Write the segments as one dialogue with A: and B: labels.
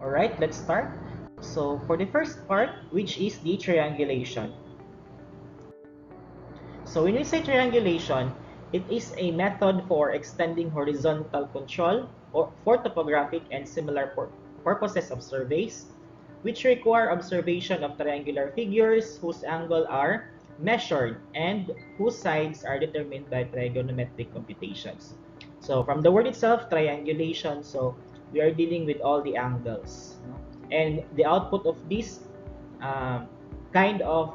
A: Alright, let's start. So for the first part, which is the triangulation. So when we say triangulation, it is a method for extending horizontal control or for topographic and similar purposes of surveys, which require observation of triangular figures whose angle are measured and whose sides are determined by trigonometric computations. So from the word itself, triangulation, so we are dealing with all the angles. And the output of this kind of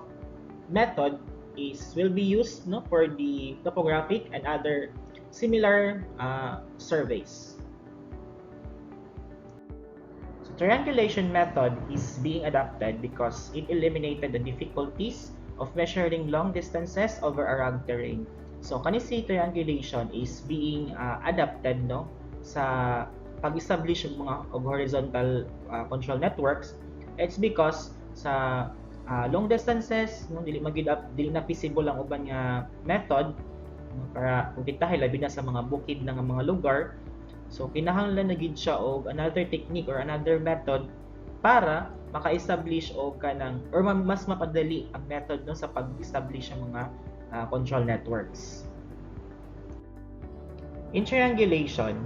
A: method will be used for the topographic and other similar surveys. So triangulation method is being adopted because it eliminated the difficulties of measuring long distances over a rugged terrain. So kanisi triangulation is being adapted sa pag-establish ng mga horizontal control networks. It's because sa long distances dili na feasible ang uban nga method para kumpitahay labi na sa mga bukid ng mga lugar. So kinahanglan na gid siya og another technique or another method para maka-establish og kanang or mas mapadali ang method sa pag-establish ng mga control networks. In triangulation,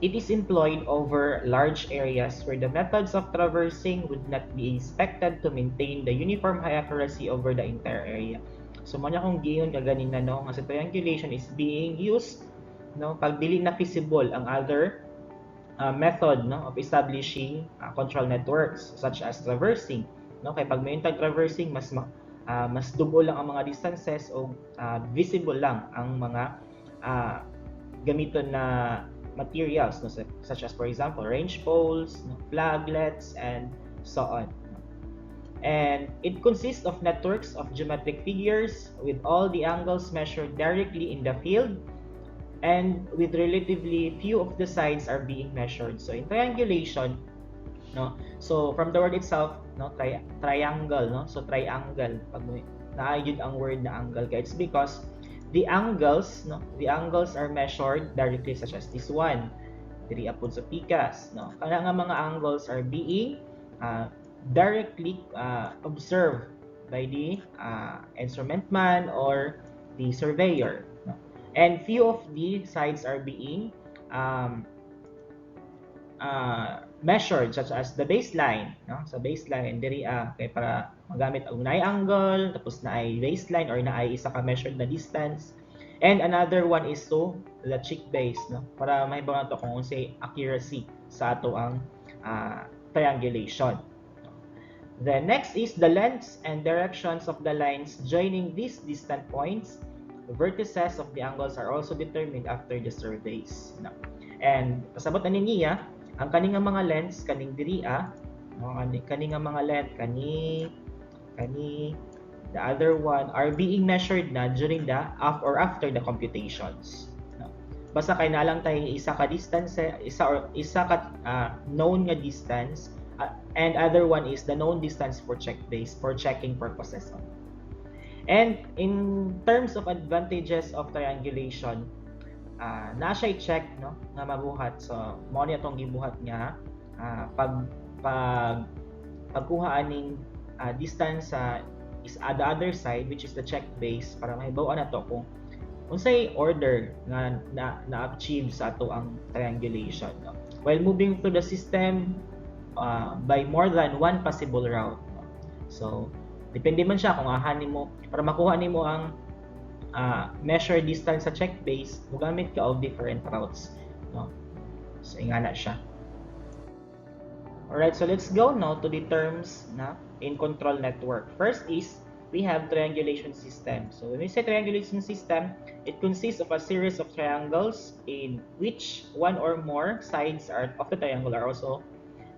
A: it is employed over large areas where the methods of traversing would not be expected to maintain the uniform high accuracy over the entire area. So mo na kung giyon kaganina nga sa triangulation is being used pag dili na feasible ang other method of establishing control networks such as traversing. Kay pag may traversing mas dugo lang ang mga distances o visible lang ang mga gamiton na materials such as, for example, range poles, flaglets, and so on. And it consists of networks of geometric figures with all the angles measured directly in the field and with relatively few of the sides are being measured. So in triangulation, so from the word itself, triangle, so triangle, pag naayod ang word na angle, it's because the angles are measured directly, such as this one diri apod sa pikas kana nga mga angles are being directly observed by the instrument man or the surveyor, and few of the sides are being measured, such as the baseline sa baseline diri kay para magamit ang unay angle tapos na ay baseline or na ay isa ka measured na distance, and another one is the cheek base para mahibaw nato kung unsay accuracy sa ato ang triangulation. The next is the lengths and directions of the lines joining these distant points. The vertices of the angles are also determined after the surveys. And pasabot na niya ang kaning mga lengths kaning diri kaning mga length kani the other one are being measured na during the after the computations. Basta kay na lang tayo isa ka distance, isa ka known nga distance, and other one is the known distance for checking purposes. And in terms of advantages of triangulation, na siya i-check nga mabuhat. So mo ni atong gibuhat nga pagkuha aning distance sa the other side, which is the check base, para mahibaw-an nato kung unsay order nga na-achieve sa ato ang triangulation while moving through the system by more than one possible route. So depende man siya kung ahanin mo para makuha nimo ang measure distance sa check base, mugamit ka of different routes so ingana siya. Alright, so let's go now to the terms in control network. First is we have triangulation system. So when we say triangulation system, it consists of a series of triangles in which one or more sides of the triangle are also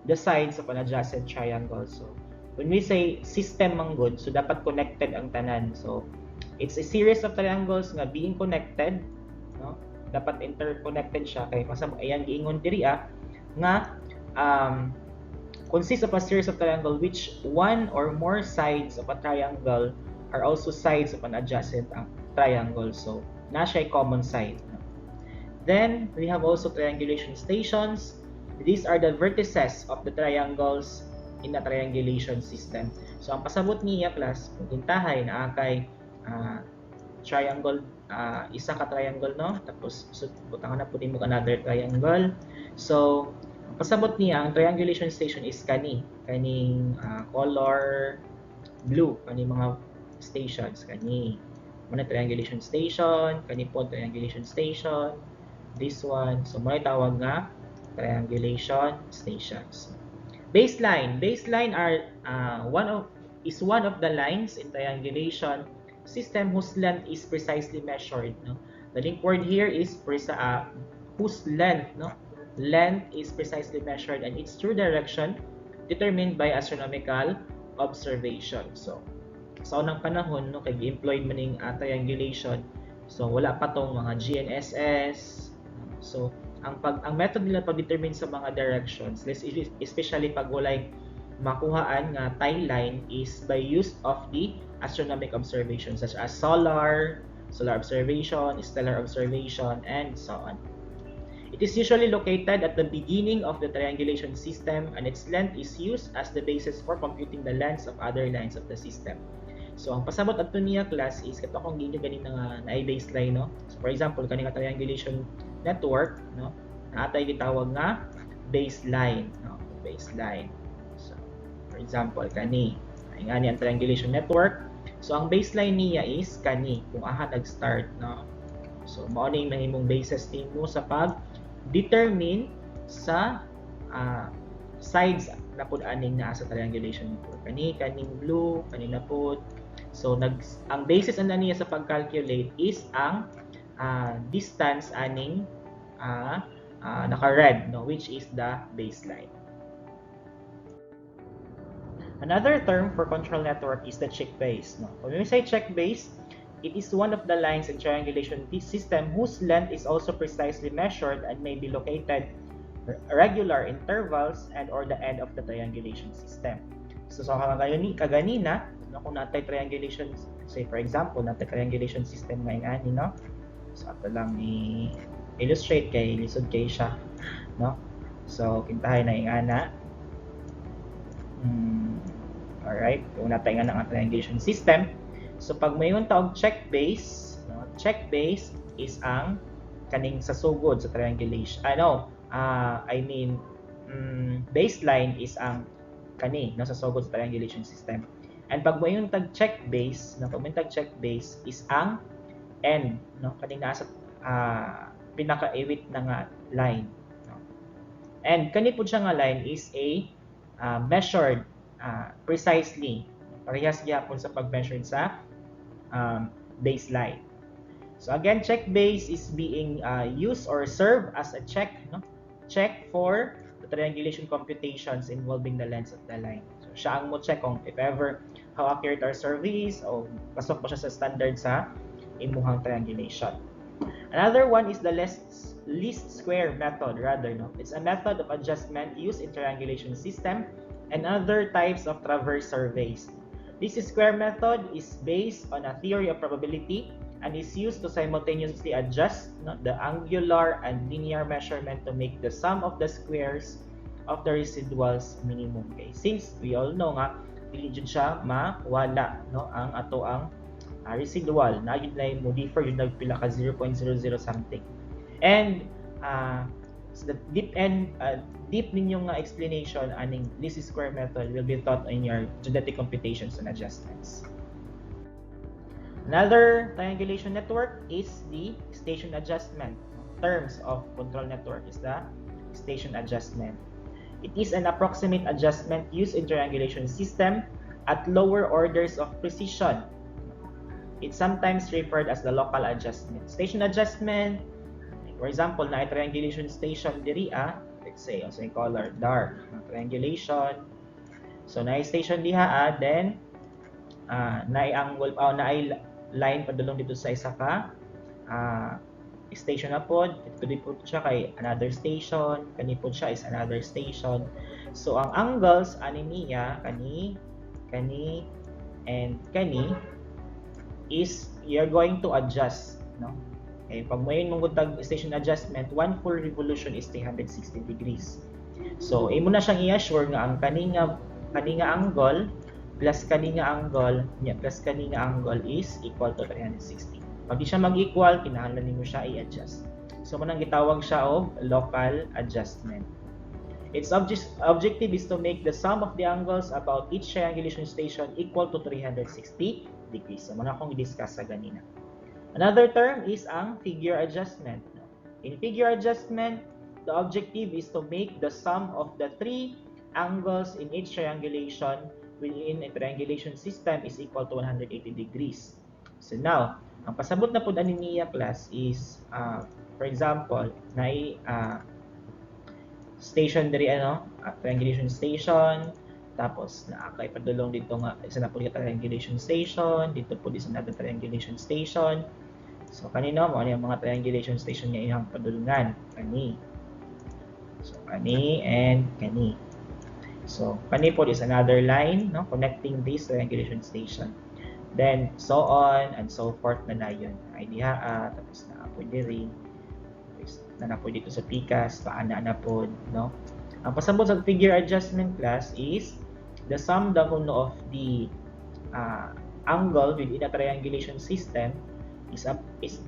A: the sides of an adjacent triangle. So when we say system manggod, so dapat connected ang tanan. So it's a series of triangles nga being connected, dapat interconnected siya kay ayan giingon diri nga consists of a series of triangle which one or more sides of a triangle are also sides of an adjacent triangle. So na siya common side. Then we have also triangulation stations. These are the vertices of the triangles in a triangulation system. So ang pasabot niya class, kung tintahay na kay triangle, isa ka triangle, no? Tapos butangan na po mo another triangle. So pasabot niya ang triangulation station is kaning color blue, kaning mga stations kani. Muna triangulation station, kani po triangulation station, this one. So may tawag nga triangulation stations. Baseline are one of the lines in triangulation system whose length is precisely measured, no? The link word here is whose length, no? Length is precisely measured and its true direction determined by astronomical observation. So sa unang panahon, no, kay employed man ning triangulation, so wala pa tong mga GNSS. So ang method nila pag-determine sa mga directions, especially pag walay makuhaan nga tie line, is by use of the astronomic observations such as solar observation, stellar observation, and so on. It is usually located at the beginning of the triangulation system and its length is used as the basis for computing the lengths of other lines of the system. So ang pasabot adto niya class is kato kung ginyo ganin nga na baseline, no? So for example kani nga triangulation network, no? Naatay gitawag nga baseline, no? Baseline. So for example kani ang triangulation network. So ang baseline niya is kani kung aha nag-start, no? So mao ni mahimong basis nimo sa pag-determine sa sides na pud aning naa sa triangulation network. Kaning blue, kanina pud. So ang basis ana niya sa pag-calculate is ang distance aning naka-red, no, which is the baseline. Another term for control network is the check base, no. When we say check base, it is one of the lines in triangulation system whose length is also precisely measured and may be located regular intervals and or the end of the triangulation system. So kaganina, no, kung natay triangulation, say for example, natay triangulation system nga ani, no. So ato lang i-illustrate kay lisod kay siya, no. So kintahay na ingana. Alright, kung natay nga ng triangulation system. So pag mayon taog check base, no, check base is ang kaning sa sugod sa triangulation. Baseline is ang kani no sa sugod sa triangulation system. And pag mayon tag check base, no, pag mayon tag check base is ang end, no, kaning nasa pinaka-iwit na nga line, no. And kani pud siya nga line is a measured precisely. Parehas gyapon sa pag-measure sa baseline. So again, check base is being used or serve as a check, no? Check for the triangulation computations involving the lengths of the line. So siya ang mo check kung if ever how accurate our surveys o pasok pa siya sa standard sa imuhang triangulation. Another one is the least square method, rather, no? It's a method of adjustment used in triangulation system and other types of traverse surveys. This square method is based on a theory of probability and is used to simultaneously adjust, no, the angular and linear measurement to make the sum of the squares of the residuals minimum. Okay? Since we all know nga dili jud siya mawala, no, ang ato ang residual na yun na mo differ yun nagpila ka 0.00 something. And so the deep ninyong explanation aning least square method will be taught in your geodetic computations and adjustments. Another triangulation network is the station adjustment. Terms of control network is the station adjustment. It is an approximate adjustment used in triangulation system at lower orders of precision. It's sometimes referred as the local adjustment. Station adjustment, for example, na triangulation station diri let's say also in color dark, triangulation. So na station diha then na angle na line padulong dito sa isa ka station na pod, dito po siya kay another station, kani po siya is another station. So ang angles ani niya kani and kani is you're going to adjust, no. Okay, pag mayon mong tag station adjustment, one full revolution is 360 degrees. So imo na siyang i-assure nga ang kaninga angle plus kaninga angle plus kaninga angle is equal to 360. Pag di siya mag-equal, kinahanglan nimo siya i-adjust. So manang gitawag siya og local adjustment. Its objective is to make the sum of the angles about each triangulation station equal to 360 degrees. So muna akong i-discuss sa ganina. Another term is ang figure adjustment. In figure adjustment, the objective is to make the sum of the three angles in each triangulation within a triangulation system is equal to 180 degrees. So now, ang pasabot na po ani niya class is, for example, station diri triangulation station, tapos naakay padulong dito nga isa na po triangulation station, dito po isa na triangulation station. So kanino mo ano yung mga triangulation station nga iyang padulungan? Kani. So kani and kani. So kani po is another line connecting this triangulation station. Then so on and so forth na dayon. Ay diha tapos na po diri na po dito sa PCAS, paana na po, no? Ang pasabot sa figure adjustment class is the sum of the angle within a triangulation system is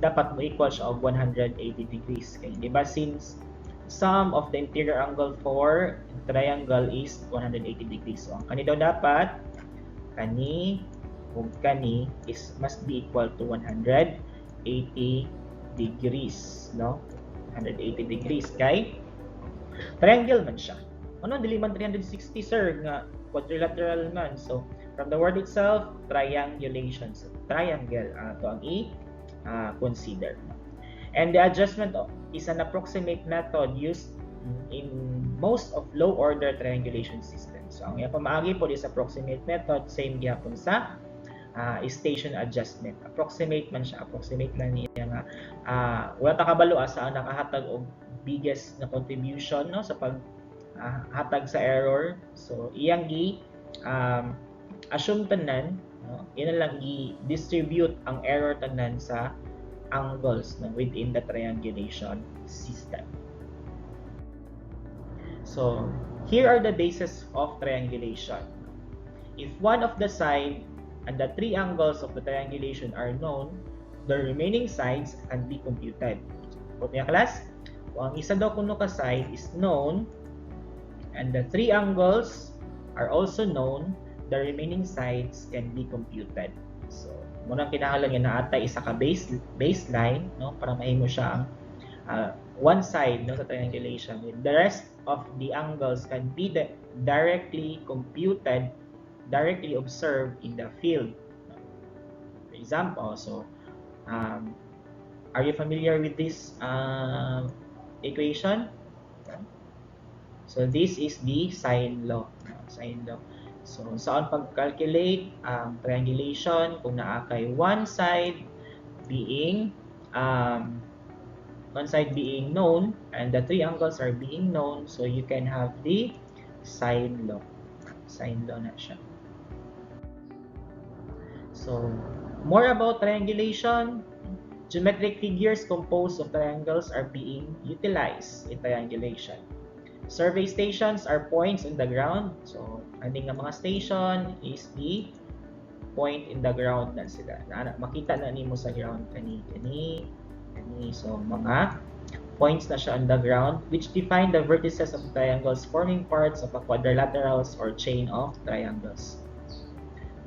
A: dapat mo equal siya of 180 degrees. Okay? Diba? Since sum of the interior angle for triangle is 180 degrees. So, ang kani daw dapat, kani ug kani is must be equal to 180 degrees, no? 180 degrees kay triangle man siya. Ano dili man 360 sir nga quadrilateral man. So from the word itself, triangulation. So triangle to ang consider. And the adjustment is an approximate method used in most of low order triangulation systems. So ang pamaagi po is approximate method, same gyapon sa station adjustment. Approximate man siya, approximate lang niya nga wala ta kabalo asa ang nakahatag og biggest na contribution sa paghatag sa error. So iyang assume tanan, ina lang i-distribute ang error tanan sa angles within the triangulation system. So here are the bases of triangulation. If one of the side and the three angles of the triangulation are known, the remaining sides can be computed. Put niya class, kung ang isa daw kuno ka side is known and the three angles are also known, the remaining sides can be computed. So, munang kinahanglan nga naatay isa ka baseline, para mahimo siya ang one side sa triangulation. With the rest of the angles can be directly computed, directly observed in the field. For example, so are you familiar with this equation? So this is the sine law. So saan pag-calculate triangulation kung naa kay one side being known and the three angles are being known, so you can have the sine law. Sine law na siya. So, more about triangulation. Geometric figures composed of triangles are being utilized in triangulation. Survey stations are points in the ground. So, aning nga mga station is the point in the ground na sila. Makita na nimo sa ground kani. So, mga points na siya on the ground which define the vertices of triangles forming parts of a quadrilaterals or chain of triangles.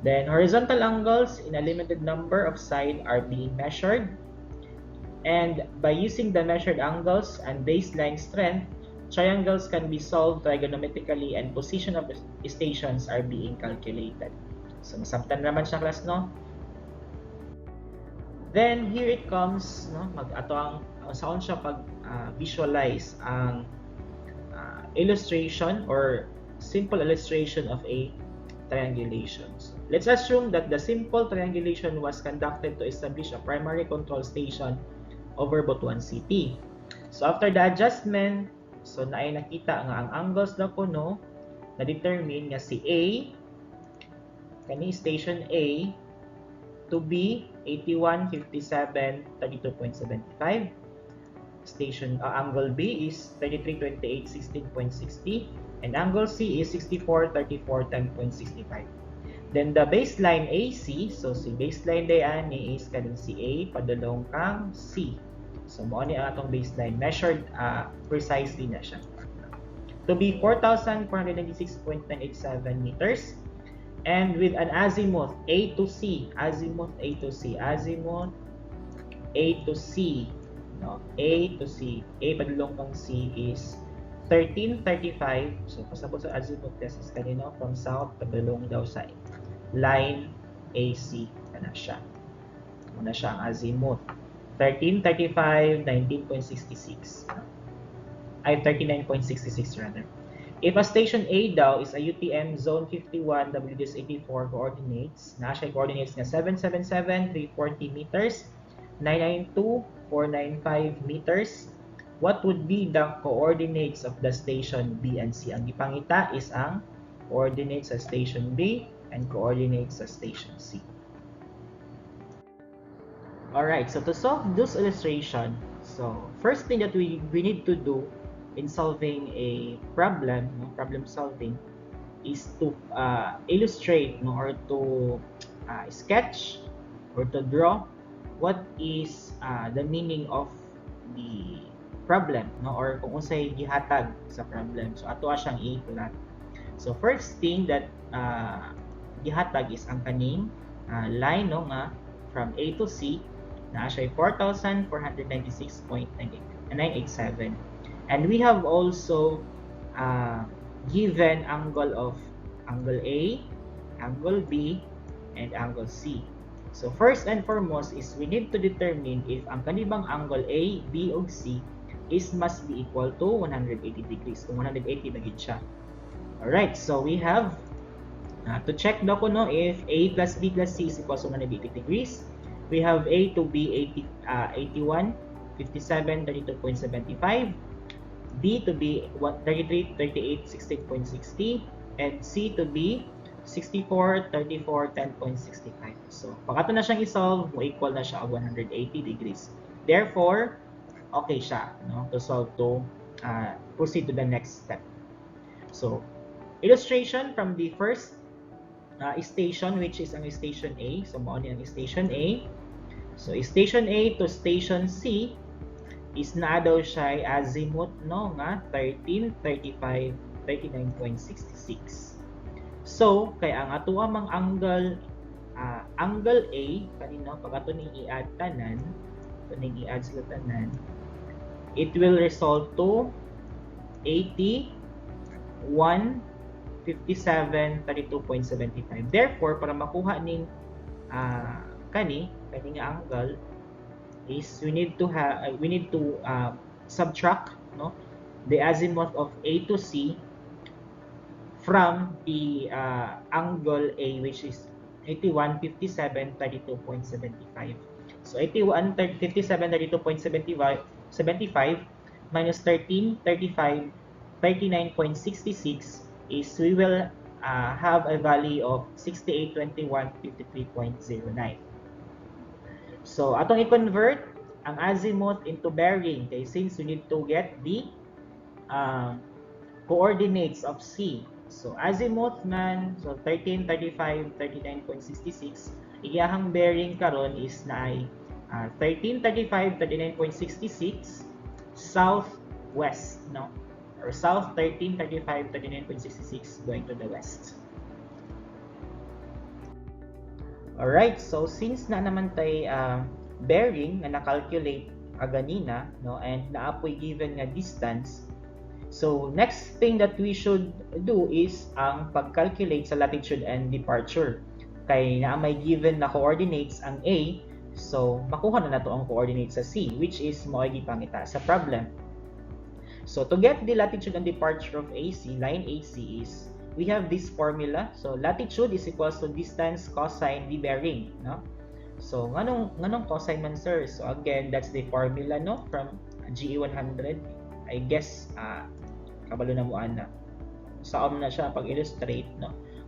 A: Then, horizontal angles in a limited number of sides are being measured. And by using the measured angles and baseline strength, triangles can be solved trigonometrically and position of stations are being calculated. So, masabtan naman siya class, no? Then, here it comes, saan siya pag-visualize ang illustration or simple illustration of a triangulation. Let's assume that the simple triangulation was conducted to establish a primary control station over Butuan City. So after the adjustment, so naay nakita nga ang angles daw kuno na determine nga si A kani station A to be 81, 57, 32.75 angle B is 3328 16.60, and angle C is 6434 10.65. Then the baseline AC, so si baseline dayan ni is kaning si A padulong kang C. So mo ni atong baseline measured precisely na siya. To be 4,496.987 meters, and with an azimuth A to C, azimuth A to C, azimuth A to C, no? A to C, A padulong kang C is 1335. So pasabot sa azimuth test is kanino from south padulong daw sa line AC na siya. Muna siya ang azimuth. 1335, 19.66. Ay, 39.66 rather. If a station A daw is a UTM Zone 51 WDS84 coordinates, na siya coordinates nga 777, 340 meters, 992, 495 meters, what would be the coordinates of the station B and C? Ang ipangita is ang coordinates sa station B and coordinates sa station C. Alright, so to solve this illustration, so first thing that we need to do in solving a problem, problem solving, is to illustrate or to sketch or to draw what is the meaning of the problem, or kung unsay gihatag sa problem. So ato siyang i-plot. So first thing that gihatag is ang kaning line nga from A to C na siya 4,496.987. And we have also given angle of angle A, angle B, and angle C. So first and foremost is we need to determine if ang kanibang angle A, B, o C is must be equal to 180 degrees. Kung 180 na gid siya. Alright, so we have to check daw ko if A plus B plus C is equal to 180 degrees. We have A to be 81, 57, 32.75. B to be 33, 38, 16.60, and C to be 64, 34, 10.65. So, pag ato na siyang isolve, mo equal na siya of 180 degrees. Therefore, okay siya to solve to proceed to the next step. So, illustration from the first station, which is ang station A. So, mo ni ang station A. So, station A to station C is na daw siya azimuth nga 13, 35, 39.66. So, kaya ang ato amang angle angle A kanino pag ato ning i-add tanan, i-add sila tanan, it will result to 80, 1, 57, 32.75. Therefore, para makuha ning kaning angle is we need to subtract the azimuth of A to C from the angle A, which is 81, 57, 32.75. So 81, 57, 32.75 minus 13, 35, 39.66 is we will have a value of 68, 21, 53.09. So, atong i-convert ang azimuth into bearing. Okay, since we need to get the coordinates of C. So, azimuth man, so 13, 35, 39.66. Iyahang bearing karon is na ay 13, 35, 39.66 southwest, or south 13, 35, 39.66 going to the west. Alright, so since na naman tay bearing na na-calculate ganina, and naapoy given nga distance, so next thing that we should do is ang pag-calculate sa latitude and departure. Kay na may given na coordinates ang A, so makuha na nato ang coordinates sa C, which is mo'y gipangita sa problem. So to get the latitude and departure of AC, line AC is we have this formula. So latitude is equals to distance cosine the bearing, So nganong cosine man, sir? So again, that's the formula from GE 100. I guess kabalo na mo ana. Saom na siya pag illustrate,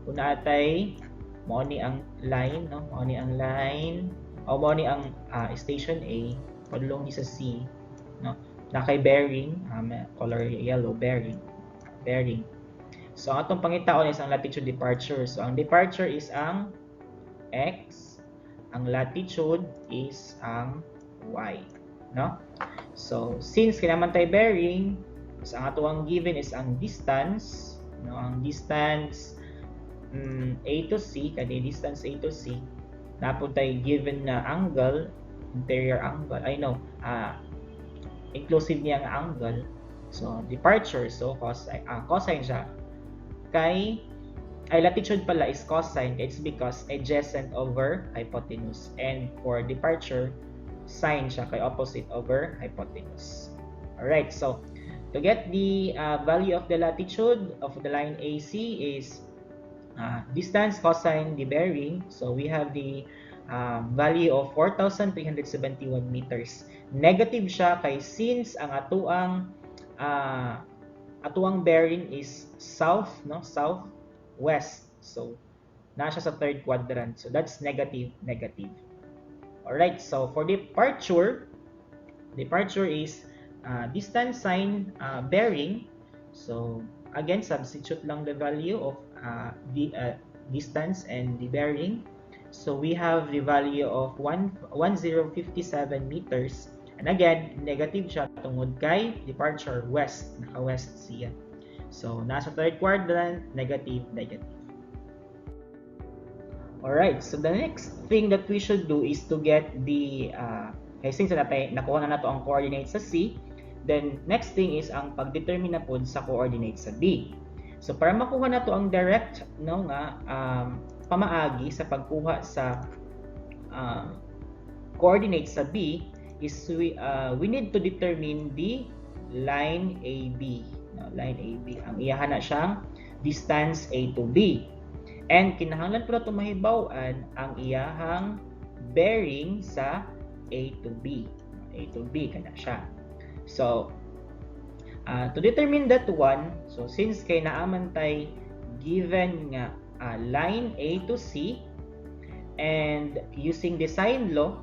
A: Una atay mo ni ang line, Mo ni ang line o mo ni ang station A padulong ni sa C, na kay bearing, color yellow, bearing. So ang atong pangitaon is ang latitude departure. So ang departure is ang x, ang latitude is ang y, no? So since kinaman tay bearing, so ang atong given is ang distance, no? Ang distance A to C, kani distance A to C, napod tay given na angle, interior angle, inclusive niya ang angle. So departure, so cosine siya kay latitude pala is cosine. It's because adjacent over hypotenuse, and for departure sine siya kay opposite over hypotenuse. Alright, so to get the value of the latitude of the line AC is distance cosine the bearing. So we have the value of 4,371 meters. Negative siya kay since ang atuang bearing is south, no? Southwest. So nasa sa third quadrant. So that's negative. Alright, so for departure is distance sine bearing. So again, substitute lang the value of the distance and the bearing. So we have the value of 1057 meters. And again, negative siya tungod kay departure west, naka-west siya. So nasa third quadrant, negative. Alright, so the next thing that we should do is to get the since nakuha na nato ang coordinates sa C, then next thing is ang pagdetermine na pod sa coordinates sa B. So para makuha nato ang direct, no, nga pamaagi sa pagkuha sa coordinates sa B is we need to determine the line AB. No, line AB. Ang iyahan na siyang distance A to B. And kinahanglan po na mahibaw-an ang iyahang bearing sa A to B. A to B kana siya. So to determine that one, so since kay naaman tay given nga line A to C, and using the sine law,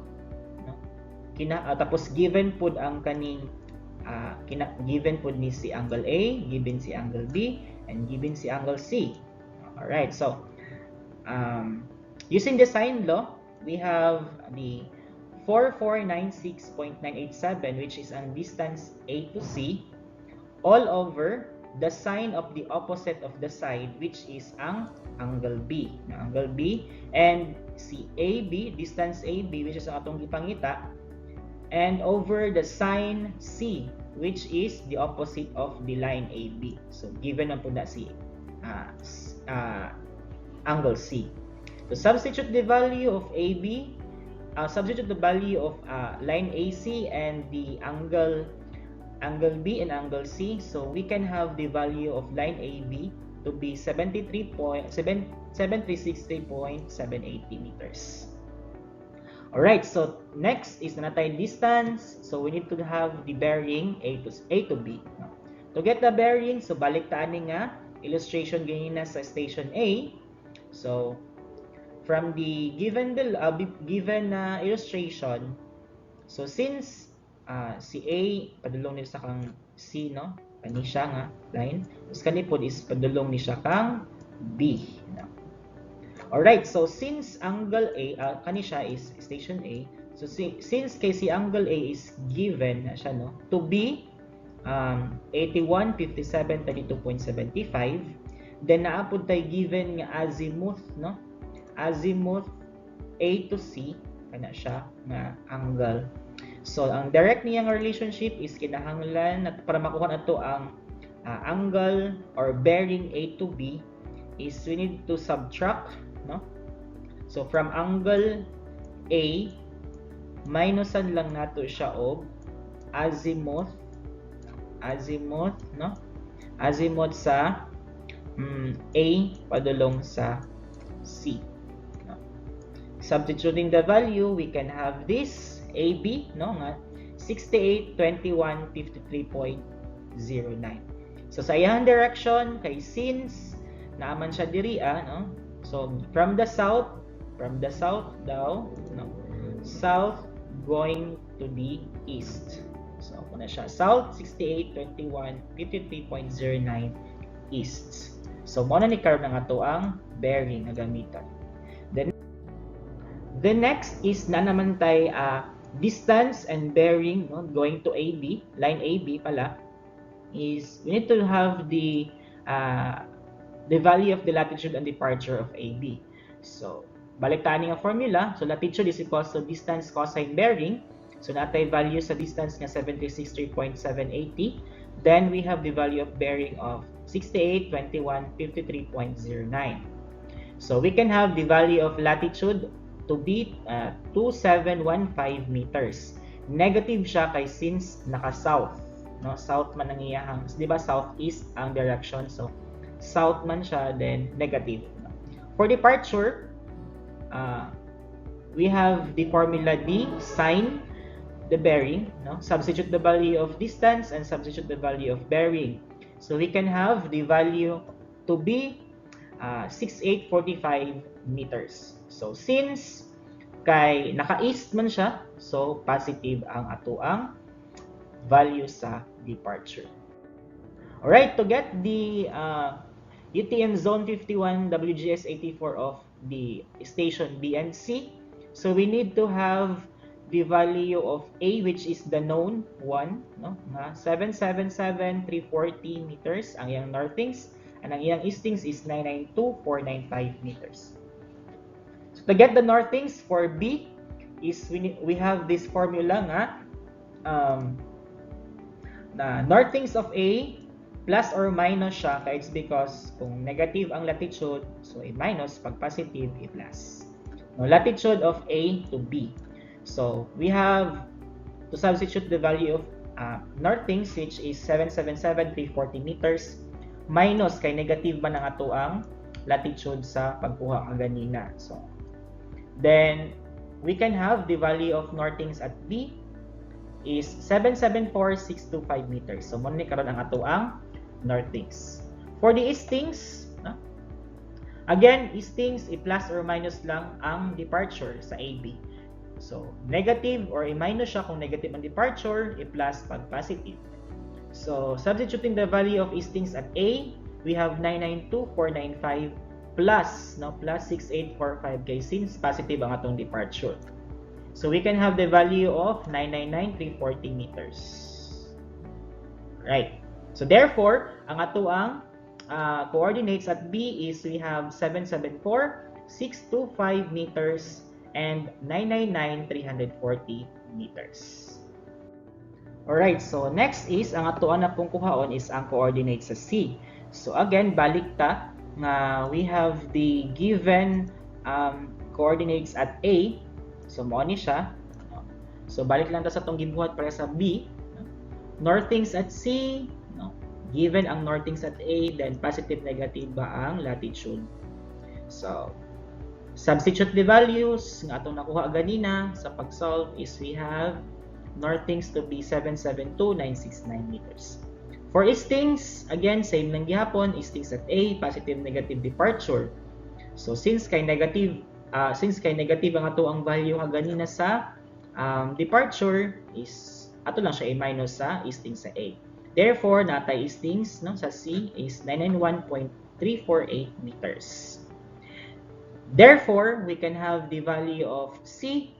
A: no, tapos given pud ang kaning given pud ni si angle A, given si angle B, and given si angle C. Alright, so using the sine law, we have the 4496.987, which is ang distance A to C, all over the sine of the opposite of the side, which is ang angle B. Angle B, and si AB, distance AB, which is ang atong gipangita, and over the sine C, which is the opposite of the line AB. So given na po na si angle C. So substitute the value of AB, substitute the value of line AC and the angle B and angle C. So we can have the value of line AB to be 7363.780 meters. Alright, so next is natay distance. So we need to have the bearing A to B. To get the bearing, so balik ta ani nga illustration ganyan na sa station A. So from the given illustration, so since si A padulong ni sa kang C, no, kani siya nga line, tapos kani pod is padulong ni siya kang B, no? Alright, so since angle A kani siya is station A, so since kay si angle A is given na siya, no, to be 81, 57, 32.75, then naapod tay given nga azimuth, no, azimuth A to C kana siya nga angle. So ang direct niyang relationship is kinahanglan para makuha nato ang angle or bearing A to B is we need to subtract, no? So from angle A, minusan lang nato siya og azimuth, no? Azimuth sa A padulong sa C. No? Substituting the value, we can have this AB, no, nga 68, 21, 53.09. So sa iyang direction kay since naaman siya diri, no? So from the south daw, no, south going to the east. So, muna siya. South, 68, 21, 53.09 east. So, muna ni karon ng ato ang bearing na gamitan. The next is na naman tayo distance and bearing, no, going to AB, line AB pala, is we need to have the value of the latitude and departure of AB. So, balik tayo nga formula. So, latitude is equals to distance cosine bearing. So, natay value sa distance nga 76.3.780. Then, we have the value of bearing of 68, 21, 53.09. So, we can have the value of latitude to be 2715 meters. Negative siya kay since naka-south. No? South man ang iyahang, di ba southeast ang direction. So, south man siya, then negative. For departure, we have the formula D, sine the bearing. No? Substitute the value of distance and substitute the value of bearing. So, we can have the value to be 6845 meters. So, since kay naka-east man siya, so positive ang atoang value sa departure. Alright, to get the UTM Zone 51 WGS 84 of the station B and C, so we need to have the value of A, which is the known one, no? 777,340 meters ang iyang northings, and ang iyang eastings is 992,495 meters. So to get the northings for B is we have this formula nga na northings of A plus or minus siya, kaya it's because kung negative ang latitude, so i-minus, pag positive, i-plus. No, latitude of A to B. So we have to substitute the value of northings, which is 777,340 meters, minus kay negative man ang ato ang latitude sa pagkuha kaganina. So then we can have the value of northings at B is 774,625 meters. So muna ni karon ang ato ang northings. For the eastings, no? Again, eastings, i-plus or minus lang ang departure sa AB. So, negative or i-minus siya kung negative ang departure, i-plus pag positive. So, substituting the value of eastings at A, we have 992,495 plus, no, plus 6845 kay since positive ang atong departure. So, we can have the value of 999,340 meters. Right. So, therefore, ang ato ang coordinates at B is we have 774,625 meters and 999,340 meters. Alright, so next is, ang ato na pong kuhaon is ang coordinates sa C. So again, balik ta nga we have the given coordinates at A. So mo ni siya. So balik lang ta sa tong gibuhat para sa B. Northings at C, no? Given ang northings at A, then positive negative ba ang latitude. So substitute the values nga atong nakuha ganina sa pag-solve is we have northings to be 772,969 meters. For eastings, again, same lang gihapon, eastings at A, positive negative departure. So since kay negative ang ato ang value ganina sa departure is ato lang siya i-minus sa eastings sa A. Therefore, natay eastings, no, sa C is 991.348 meters. Therefore, we can have the value of C,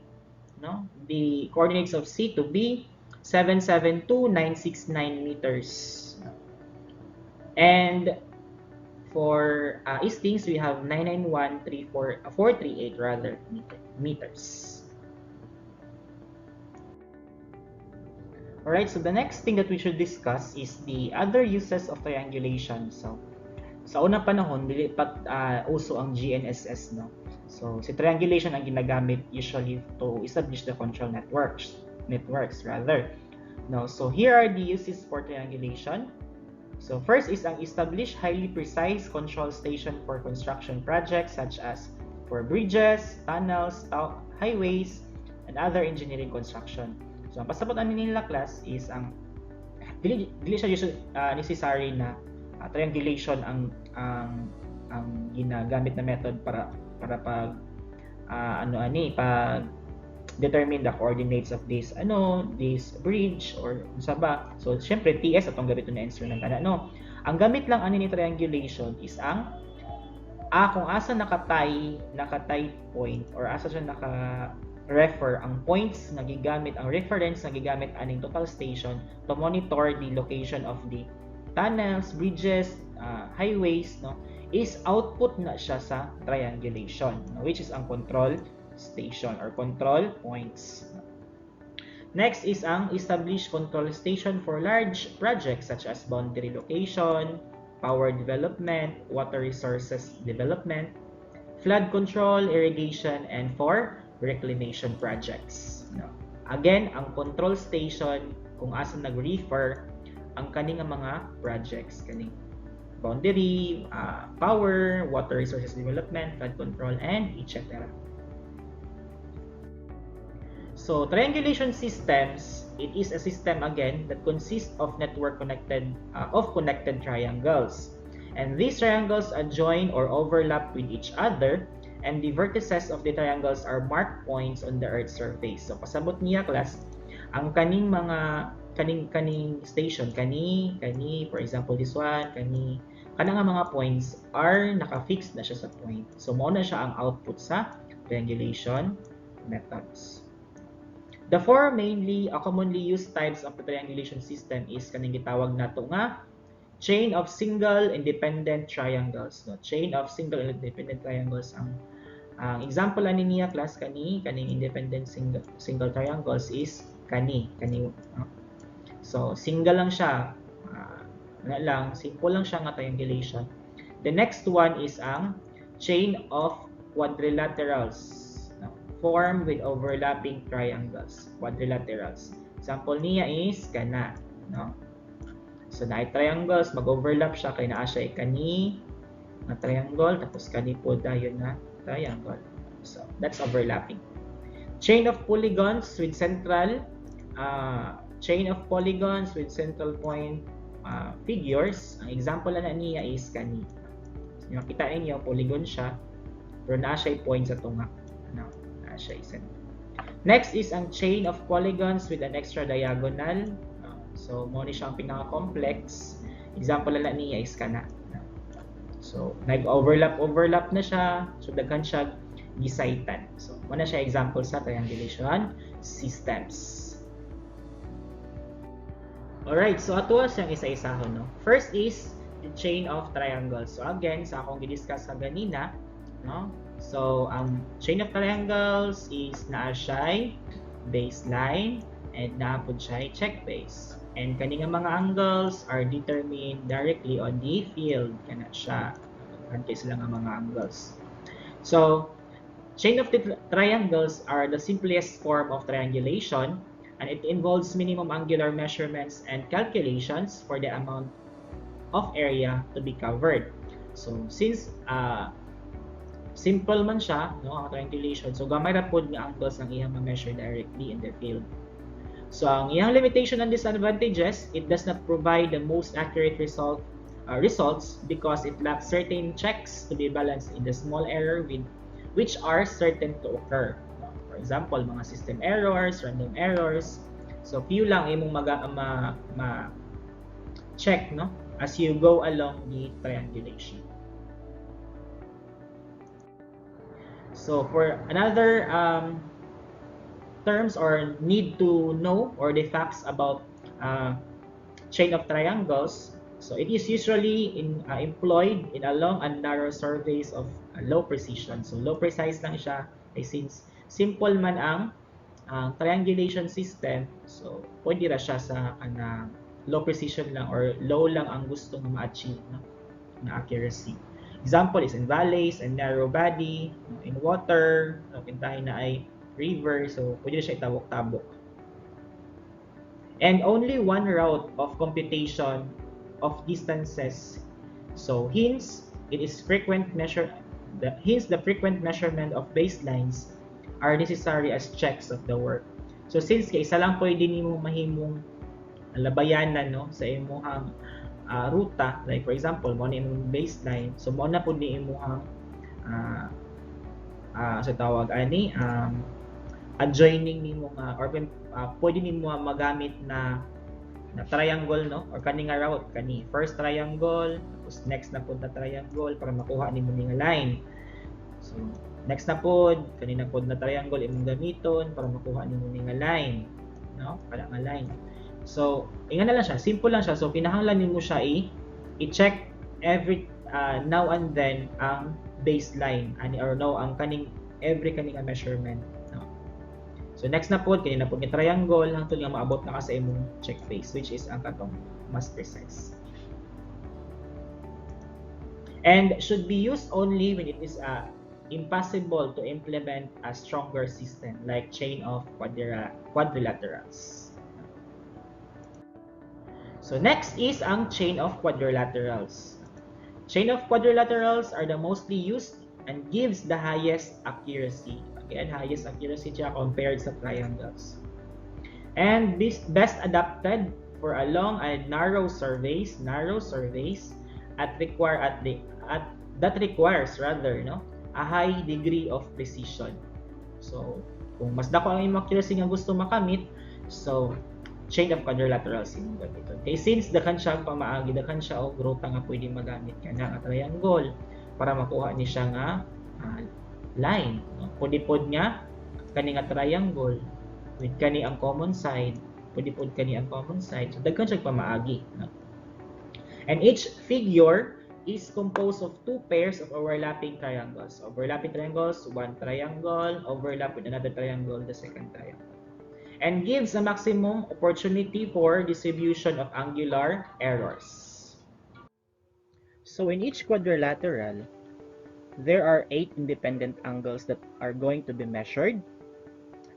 A: no, the coordinates of C to be 772,969 meters. And for eastings, we have 991,438 rather meters. Alright, so the next thing that we should discuss is the other uses of triangulation. So, sa unang panahon, dili pa uso ang GNSS, no? So, si triangulation ang ginagamit usually to establish the control networks rather. No, so here are the uses for triangulation. So, first is ang establish highly precise control station for construction projects such as for bridges, tunnels, highways, and other engineering construction. So, ang pasabutan nila class is ang dili siya usually necessary na triangulation ang ginagamit na method para pag determine the coordinates of this this bridge or sa ba. So syempre TS atong gamit na instrument ana no. Ang gamit lang ani ni triangulation is ang kung asa nakatay point or asa siya naka-refer ang points na gigamit, ang reference na gigamit aning total station to monitor the location of the tunnels, bridges, highways, no, is output na siya sa triangulation, no, which is ang control station or control points. Next is ang established control station for large projects such as boundary location, power development, water resources development, flood control, irrigation, and for reclamation projects. No. Again, ang control station kung asa nag-refer ang kaning mga projects, kaning boundary, power, water resources development, flood control, and etc. So, triangulation systems, it is a system again that consists of connected triangles. And these triangles adjoin or overlap with each other, and the vertices of the triangles are marked points on the Earth's surface. So, pasabot niya class, ang kaning station, for example, this one, kanang mga points are naka-fix na siya sa point. So, mao na siya ang output sa triangulation methods. The four commonly used types of the triangulation system is kaning gitawag nato nga chain of single independent triangles. No? Chain of single independent triangles ang example ani niya class kaning independent single triangles is kani. No? So single lang siya. Simple lang siya nga triangulation. The next one is ang chain of quadrilaterals. Form with overlapping triangles, quadrilaterals. Example niya is kana, no? So na triangles mag-overlap siya kay naa siya kani na triangle tapos kani po dayon na triangle. So that's overlapping. Chain of polygons with central point figures. Ang example na niya is kani. So, makita niyo polygon siya pero naa siya point sa tunga. No? Next is ang chain of polygons with an extra diagonal. So, mo ni siyang pinaka-complex. Example na niya is kana. So, nag-overlap na siya. So, daghan siya gisaitan. So, mo na siya example sa triangulation systems. Alright, so ato siyang isa-isahon, no? First is the chain of triangles. So, again, sa akong gidiscuss sa ganina, no? So, ang chain of triangles is naa siya baseline and naa pud siya check base. And kaning mga angles are determined directly on the field kana siya. Kantay sila nga mga angles. So, chain of triangles are the simplest form of triangulation and it involves minimum angular measurements and calculations for the amount of area to be covered. So, since simple man siya, no, ang triangulation. So, gamay ra pod nga angles ang iyang ma-measure directly in the field. So, ang iyang limitation and disadvantages, it does not provide the most accurate results because it lacks certain checks to be balanced in the small error which are certain to occur. For example, mga system errors, random errors. So, few lang imong check, no, as you go along the triangulation. So for another terms or need to know or the facts about chain of triangles, so it is usually employed in a long and narrow surveys of low precision. So low precise lang siya since simple man ang triangulation system, so pwede ra siya sa low precision lang or low lang ang gustong ma-achieve, no, na accuracy. Example is in valleys and narrow body, in water, pintahin na ay river, so pwede na siya itabok-tabok. And only one route of computation of distances. So hence, the frequent measurement of baselines are necessary as checks of the work. So since isa lang pwede nimo mahimong labayanan, no, sa imong ruta, like for example mo na imong baseline, so mo na pud ni imong sa tawag ani adjoining nimo nga or pwede nimo magamit na triangle, no, or kani nga route, kani first triangle tapos next na pud na triangle para makuha nimo ni nga line. So next na pod kanina pod na triangle imong gamiton para makuha nimo ni nga line, no, kada nga line. So ingon na lang siya, simple lang siya. So kinahanglan nimo siya i-check every now and then ang baseline ani or no ang kaning every kaning measurement, no. So next na pod kanina pod ni triangle hangtod nga maabot na ka sa imong check face, which is ang katong mas precise. And should be used only when it is impossible to implement a stronger system like chain of quadrilaterals. So next is ang chain of quadrilaterals. Chain of quadrilaterals are the mostly used and gives the highest accuracy. Again, highest accuracy siya compared sa triangles. And this best adapted for a long and narrow surveys that requires rather, no, a high degree of precision. So kung mas dako ang imong accuracy nga gusto makamit, so chain of quadrilaterals imong gamiton. Okay, since dakan siya pamaagi, dakan siya og ruta nga pwede magamit kana nga triangle para makuha ni siya nga line, no? Pwede pod nga kani nga triangle with kani ang common side, pwede pod kani ang common side. So daghan siya pamaagi, no? And each figure is composed of two pairs of overlapping triangles. Overlapping triangles, one triangle, overlap with another triangle, the second triangle. And gives a maximum opportunity for distribution of angular errors. So in each quadrilateral, there are 8 independent angles that are going to be measured,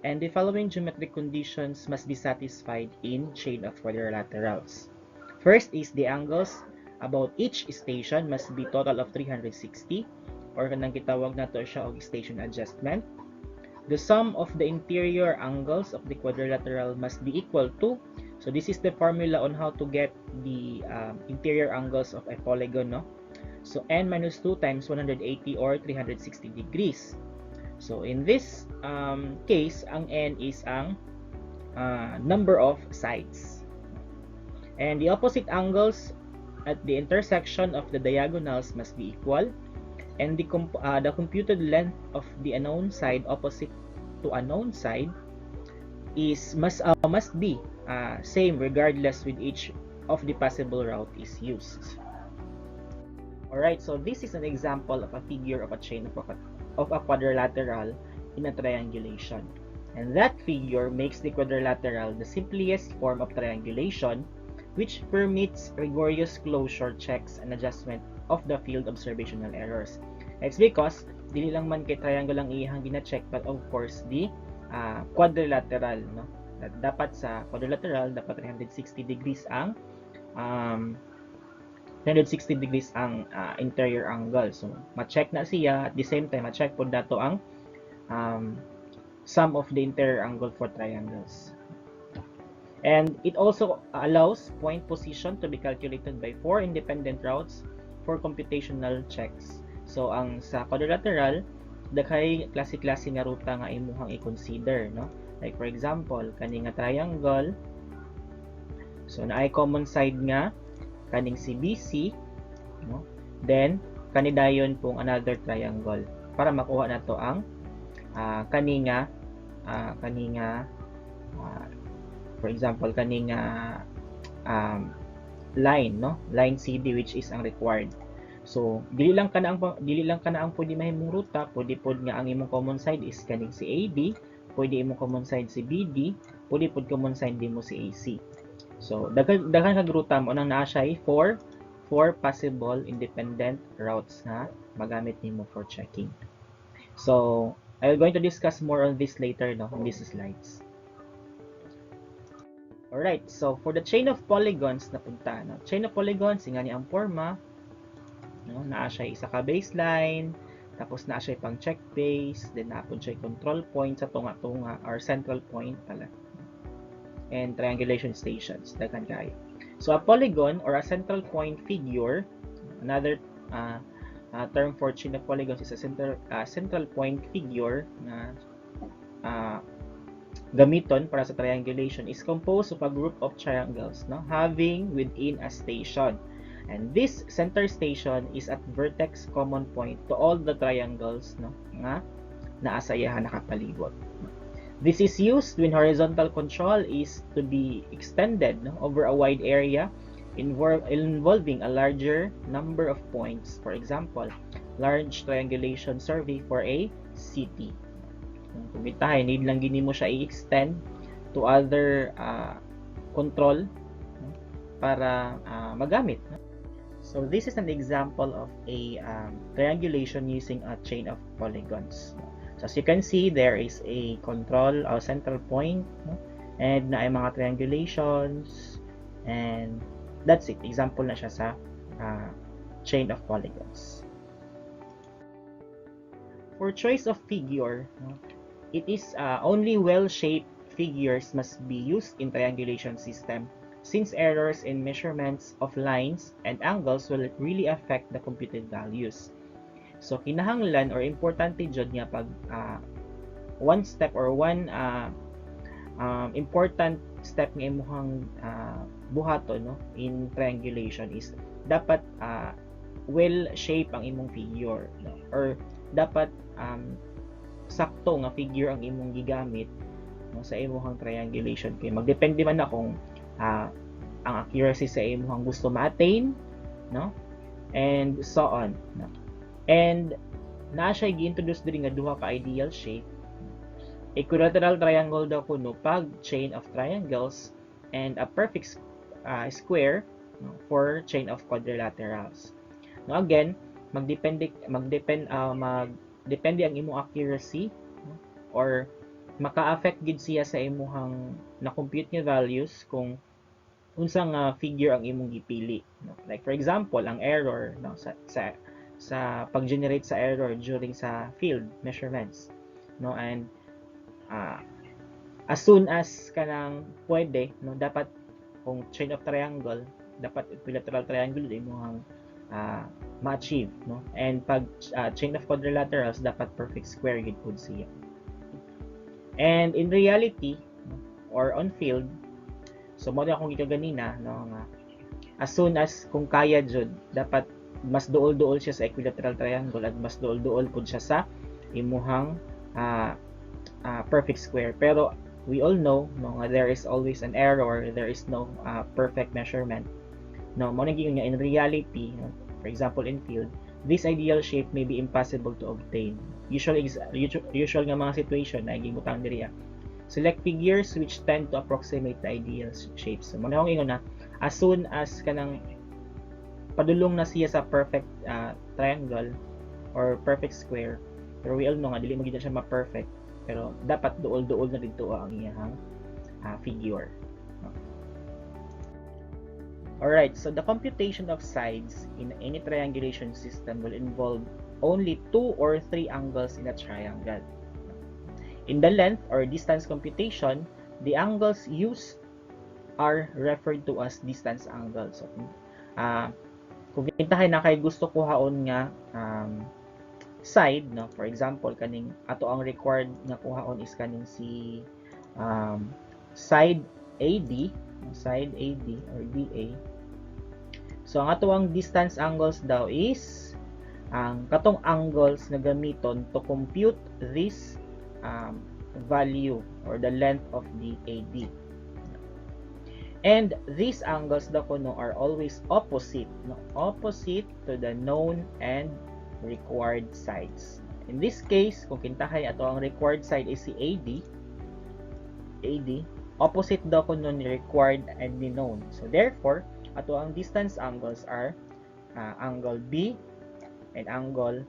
A: and the following geometric conditions must be satisfied in chain of quadrilaterals. First is the angles about each station must be total of 360, or kanang gitawag nato siya og station adjustment. The sum of the interior angles of the quadrilateral must be equal to, so this is the formula on how to get the interior angles of a polygon, no? So n minus 2 times 180 or 360 degrees. So in this case, ang n is ang number of sides. And the opposite angles at the intersection of the diagonals must be equal. And the computed length of the unknown side opposite to unknown side must be same regardless with each of the possible route is used. Alright, so this is an example of a figure of a chain of a quadrilateral in a triangulation. And that figure makes the quadrilateral the simplest form of triangulation, which permits rigorous closure checks and adjustment of the field observational errors. It's because dili lang man kay triangle ang iyang gina-check, but of course the quadrilateral, no? Dapat sa quadrilateral dapat 360 degrees ang interior angle. So ma-check na siya, at the same time ma-check pod nato ang sum of the interior angle for triangles. And it also allows point position to be calculated by 4 independent routes for computational checks. So ang sa quadrilateral, daghay klase-klase nga ruta nga imuhang i-consider, no? Like for example, kani nga triangle, so naay common side nga kaning CBC, no? Then kani dayon pong another triangle para makuha nato ang kani nga for example kani nga line, no, line CD, which is ang required. So dili lang kana ang pwede mahimong ruta, pwede pod nga ang imong common side is kaning si AB, pwede imong common side si BD, pwede pod common side din mo si AC. So daghan kag ruta mo nang naa siya 4 possible independent routes nga magamit nimo for checking. So I'm going to discuss more on this later, no, in these slides. Alright, so for the chain of polygons na punta, no? Chain of polygons, nga ni ang forma, no? Naa siya isa ka baseline, tapos naa siya pang check base, then naapon siya control point sa tunga-tunga or central point pala. And triangulation stations, daghan kayo. So a polygon or a central point figure, another term for chain of polygons is a central point figure na gamiton para sa triangulation is composed of a group of triangles, no, having within a station. And this center station is at vertex common point to all the triangles, no, nga naa sa iyaha nakapalibot. This is used when horizontal control is to be extended, no, over a wide area involving a larger number of points. For example, large triangulation survey for a city. Kung bitahay, need lang gini mo siya i-extend to other control, no, para magamit. No? So this is an example of a triangulation using a chain of polygons. So as you can see, there is a control or central point, no? And na ay mga triangulations, and that's it. Example na siya sa chain of polygons. For choice of figure, no, it is only well-shaped figures must be used in triangulation system, since errors in measurements of lines and angles will really affect the computed values. So kinahanglan or importante jud nga pag one step or one important step nga imong buhaton, no, in triangulation is dapat well shape ang imong figure, no, or dapat sakto nga figure ang imong gigamit, no, sa imong triangulation. Kay magdepende man na kung ang accuracy sa imong gusto ma-attain, no, and so on, no. And na siya gi-introduce diri nga duha ka ideal shape. Equilateral triangle daw kuno pag chain of triangles, and a perfect square, no, for chain of quadrilaterals. No, again, magdepende ang imong accuracy, no, or maka-affect gid siya sa imong na-compute nga values kung unsang figure ang imong gipili, no. Like for example, ang error, no, sa pag-generate sa error during sa field measurements, no, and as soon as kanang pwede, no, dapat kung chain of triangle, dapat equilateral triangle imong ma-achieve, no, and pag chain of quadrilaterals, dapat perfect square gid pud siya. And in reality, no, or on field, so mo akong gikaganina, no, nga as soon as kung kaya jud, dapat mas duol-duol siya sa equilateral triangle at mas duol-duol pud siya sa imuhang perfect square. Pero we all know, no, there is always an error, there is no perfect measurement, no, mo nang nga in reality, no, for example in field, this ideal shape may be impossible to obtain. Usual nga mga situation na gimutang diri. Select figures which tend to approximate the ideal shapes. So mo nang ingon na as soon as kanang padulong na siya sa perfect triangle or perfect square, pero we all know nga dili mo gid siya ma-perfect, pero dapat duol-duol na dito ang iyang figure. Alright, so the computation of sides in any triangulation system will involve only 2 or 3 angles in a triangle. In the length or distance computation, the angles used are referred to as distance angles. So, kung kintahay na kay gusto kuhaon nga side, no, for example kaning ato ang required nga kuhaon is kaning si side AD or DA. So ang ato ang distance angles daw is ang katong angles na gamiton to compute this value or the length of the AD. And these angles daw kuno are always opposite, no, opposite to the known and required sides. In this case, kung kintahay ato ang required side is si AD, opposite daw kuno ni required and ni known. So therefore, ato ang distance angles are angle B and angle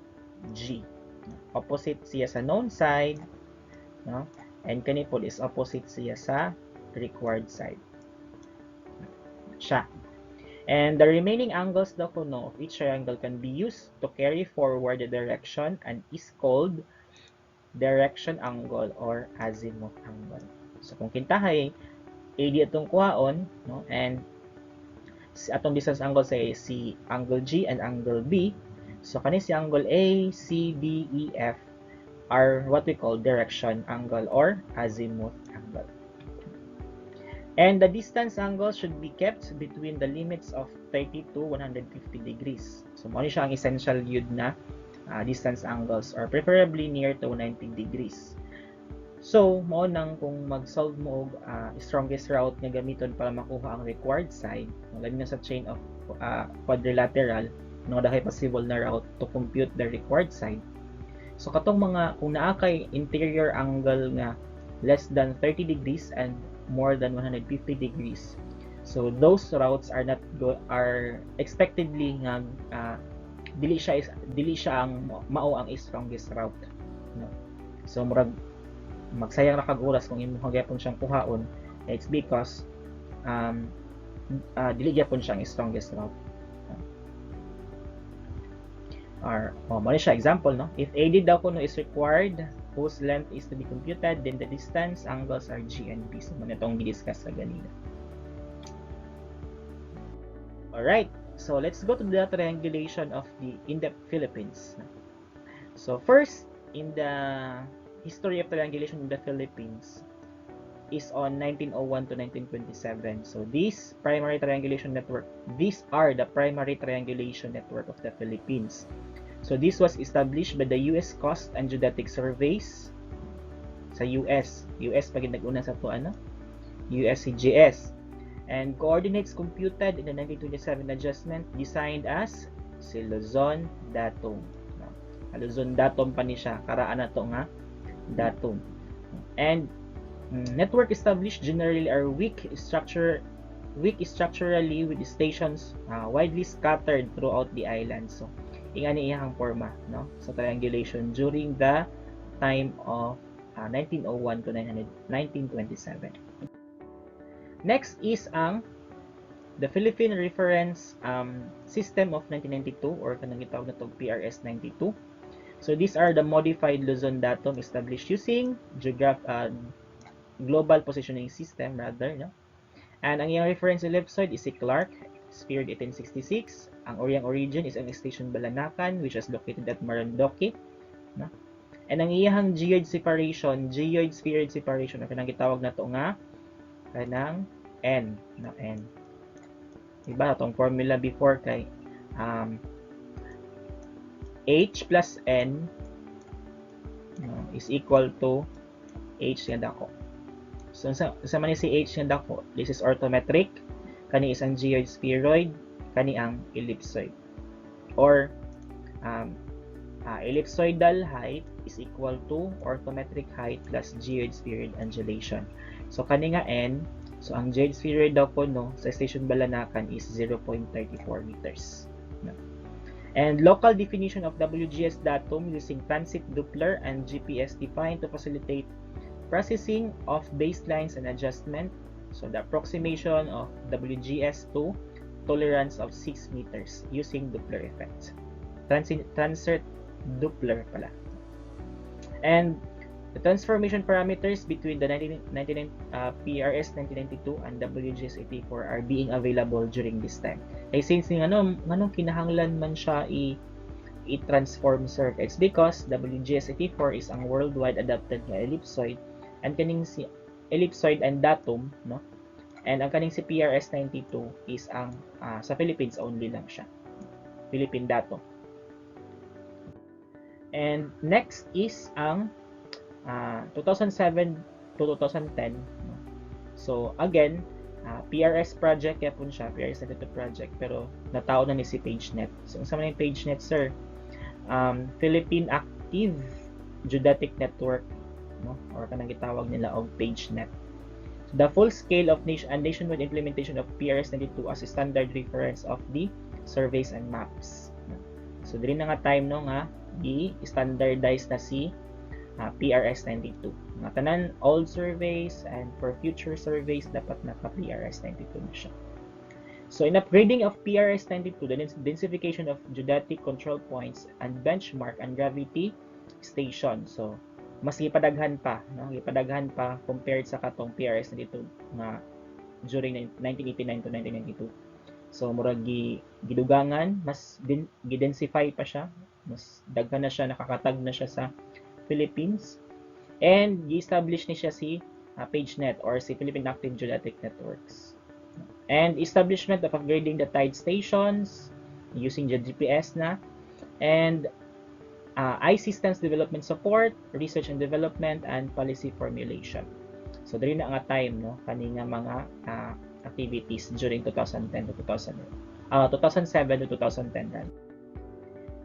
A: G. Opposite siya sa known side, no, and kani po is opposite siya sa required side. Siya. And the remaining angles daw kuno of each triangle can be used to carry forward the direction and is called direction angle or azimuth angle. So kung kintahay AD atong kuhaon, no, and atong distance angle say si angle G and angle B, so kani si angle A, C, D, E, F are what we call direction angle or azimuth angle. And the distance angle should be kept between the limits of 30 to 150 degrees. So, mo siya ang essential yun na distance angles, or preferably near to 90 degrees. So, mo nang kung mag-solve mo strongest route nga gamiton para makuha ang required side, lalo na sa chain of quadrilateral, no dahay possible na route to compute the required side. So, katong mga, kung naa kay interior angle nga less than 30 degrees and more than 150 degrees, so those routes are expectedly nga dili siya ang mao ang strongest route, no? So murag magsayang ra kag oras kung imong gyapon siyang kuhaon, it's because dili gyapon siya ang strongest route. Or mo siya example, no? If AD daw kuno is required, whose length is to be computed, then the distance angles are G and B. So, itong i-discuss sa ganina. Alright, so let's go to the triangulation in the Philippines. So, first, in the history of triangulation in the Philippines is on 1901 to 1927. So, these are the primary triangulation network of the Philippines. So, this was established by the U.S. Coast and Geodetic Surveys sa US pag nag-una sa to, USCGS. And coordinates computed in the 1927 adjustment designed as si Luzon Datum. Luzon Datum pa ni siya, karaan na to nga datum. And network established generally are weak structurally with stations widely scattered throughout the island. So, ingani iyang forma, no? So, triangulation during the time of 1901 to 1927. Next is the Philippine Reference System of 1992, or kanang gitawag na to PRS 92. So, these are the modified Luzon datum established using global positioning system rather, no? And ang iyang reference ellipsoid is si Clark, period 1866. Ang iyang origin is ang station Balanacan, which is located at Marinduque, no? And ang iyang geoid spheroid separation, o kanang gitawag na to nga kanang N, no? N. Diba itong formula before kay H plus N, no, is equal to H nga dako. So sa man si H nga dako, this is orthometric, kani isang geoid spheroid, kani ang ellipsoid, or ellipsoidal height is equal to orthometric height plus geoid spheroid undulation. So kani nga N, so ang geoid spheroid daw po, no, sa station Balanacan is 0.34 meters. No? And local definition of WGS datum using transit Doppler and GPS defined to facilitate processing of baselines and adjustment. So the approximation of WGS to tolerance of 6 meters using Doppler effect. Transit Doppler pala. And the transformation parameters between the PRS 1992 and WGS 84 are being available during this time. Kaya since nganong kinahanglan man siya i-transform, sir, it's because WGS 84 is ang worldwide adapted na ellipsoid, and kaning si ellipsoid and datum, no? And ang kaning si PRS 92 is ang sa Philippines only lang siya. Philippine datum. And next is ang 2007 to 2010. No? So again, PRS project kaya po siya, PRS 92 project, pero natao na ni si PageNet. So sa mga PageNet, sir, Philippine Active Geodetic Network, no? Or kanang gitawag nila og PageNet. So, the full scale of nationwide implementation of PRS 92 as a standard reference of the surveys and maps. No? So diri na nga time, no, nga i-standardize na si PRS 92. Mga tanan old surveys and for future surveys dapat naka PRS 92 na siya. So in upgrading of PRS 92, the densification of geodetic control points and benchmark and gravity station. So mas gipadaghan pa, no? Gipadaghan pa compared sa katong PRS 92 na during 1989 to 1992. So murag gidugangan, mas gidensify pa siya, mas daghan na siya, nakakatag na siya sa Philippines, and gi-establish ni siya si PageNet or si Philippine Active Geodetic Networks. And establishment of upgrading the tide stations using the GPS na, and I-systems development support, research and development, and policy formulation. So diri na nga time no kani nga mga activities during 2010 to 2007 to 2010 run.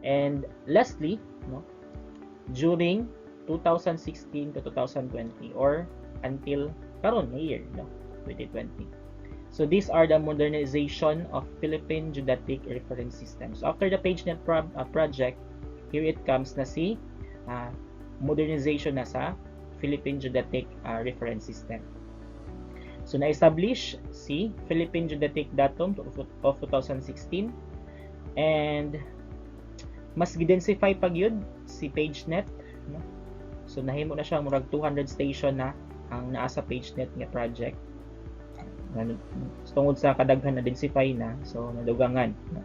A: And lastly, no, during 2016 to 2020 or until karon year, no, 2020. So these are the modernization of Philippine Geodetic Reference Systems. After the PageNet project, here it comes na si modernization na sa Philippine Geodetic Reference System. So na-establish si Philippine Geodetic Datum of 2016, and mas gidensify pag yun si PageNet, no? So nahimo na siya murag 200 station na ang naa sa PageNet nga project. Tungod sa kadaghan na densify na, so nadugangan, no?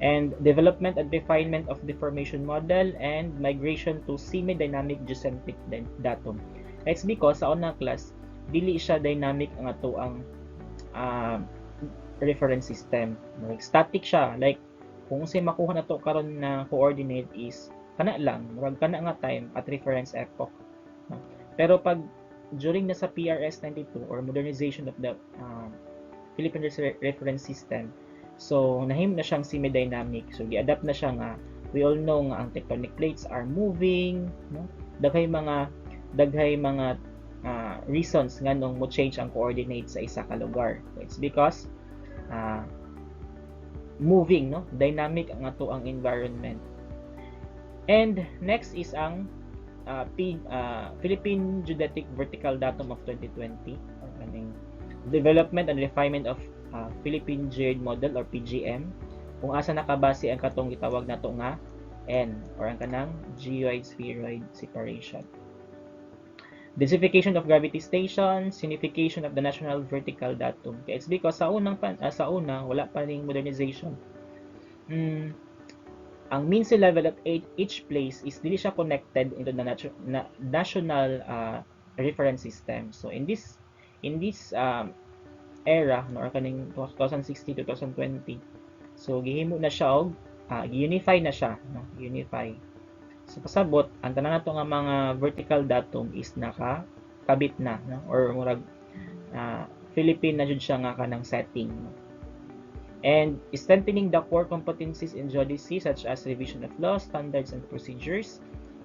A: And development and refinement of deformation model and migration to semi-dynamic geocentric datum. It's because sa unang class dili siya dynamic ang ato ang reference system. Like, static siya, like kung say makuha na to karon na coordinate is kana lang, murag kana nga time at reference epoch, no? Pero pag during na sa PRS 92 or modernization of the Philippine reference system, so nahim na siyang semi-dynamic. So gi-adapt na siya nga, we all know nga ang tectonic plates are moving, no? Daghay mga reasons nga nung mo change ang coordinates sa isa ka lugar. So it's because moving, no, dynamic ang ato ang environment. And next is ang Philippine Geodetic Vertical Datum of 2020, or development and refinement of Philippine Geode Model or PGM, kung asa nakabase ang katong gitawag nato nga N or ang kanang geoid spheroid separation. Densification of gravity stations, unification of the national vertical datum. It's because sa una wala pa ring modernization. Ang mean sea level at each place is dili siya connected into the national reference system. So in this era, no, or kaning 2016 to 2020, so gihimo na siya og unify na siya, no? Unify. So pasabot ang tanan nato nga mga vertical datum is nakakabit na, no? Or murag Philippine na jud siya nga kanang setting, no? And strengthening the core competencies in geodesy such as revision of laws, standards and procedures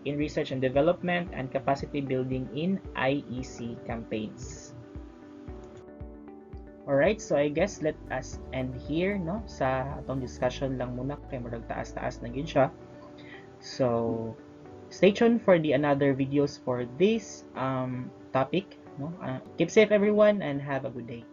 A: in research and development, and capacity building in IEC campaigns. Alright, so I guess let us end here, no? Sa atong discussion lang muna kay murag taas-taas na gyud siya. So stay tuned for the another videos for this topic, no? Keep safe everyone and have a good day.